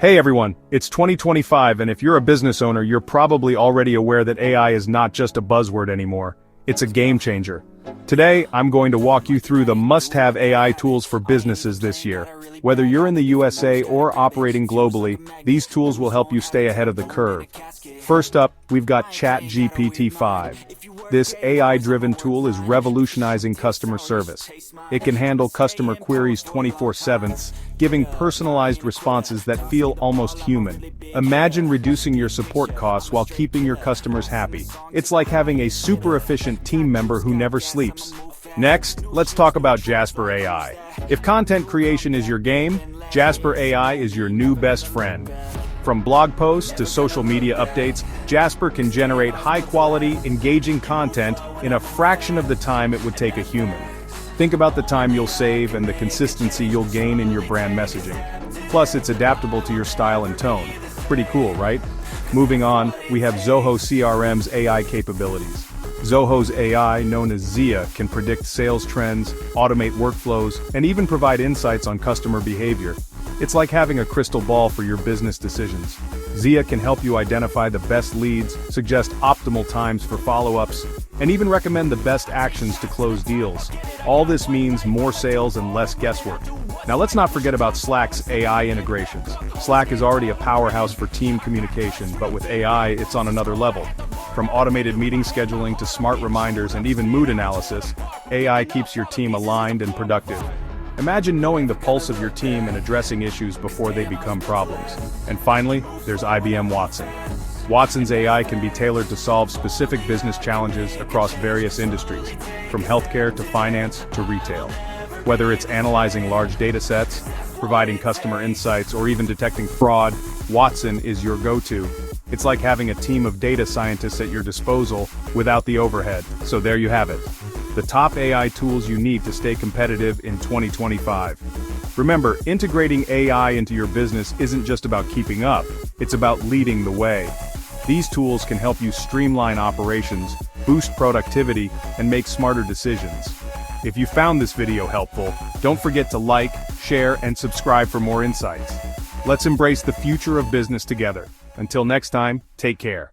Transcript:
Hey everyone, it's 2025 and if you're a business owner, you're probably already aware that AI is not just a buzzword anymore. It's a game changer. Today, I'm going to walk you through the must-have AI tools for businesses this year. Whether you're in the USA or operating globally, these tools will help you stay ahead of the curve. First up, we've got ChatGPT-5. This AI-driven tool is revolutionizing customer service. It can handle customer queries 24/7, giving personalized responses that feel almost human. Imagine reducing your support costs while keeping your customers happy. It's like having a super efficient team member who never sleeps. Next, let's talk about Jasper AI. If content creation is your game, Jasper AI is your new best friend. From blog posts to social media updates, Jasper can generate high-quality, engaging content in a fraction of the time it would take a human. Think about the time you'll save and the consistency you'll gain in your brand messaging. Plus, it's adaptable to your style and tone. Pretty cool, right? Moving on, we have Zoho CRM's AI capabilities. Zoho's AI, known as Zia, can predict sales trends, automate workflows, and even provide insights on customer behavior. It's like having a crystal ball for your business decisions. Zia can help you identify the best leads, suggest optimal times for follow-ups, and even recommend the best actions to close deals. All this means more sales and less guesswork. Now let's not forget about Slack's AI integrations. Slack is already a powerhouse for team communication, but with AI, it's on another level. From automated meeting scheduling to smart reminders and even mood analysis, AI keeps your team aligned and productive. Imagine knowing the pulse of your team and addressing issues before they become problems. And finally, there's IBM Watson. Watson's AI can be tailored to solve specific business challenges across various industries, from healthcare to finance to retail. Whether it's analyzing large data sets, providing customer insights, or even detecting fraud, Watson is your go-to. It's like having a team of data scientists at your disposal without the overhead. So there you have it. The top AI tools you need to stay competitive in 2025. Remember, integrating AI into your business isn't just about keeping up, it's about leading the way. These tools can help you streamline operations, boost productivity, and make smarter decisions. If you found this video helpful, don't forget to like, share, and subscribe for more insights. Let's embrace the future of business together. Until next time, take care.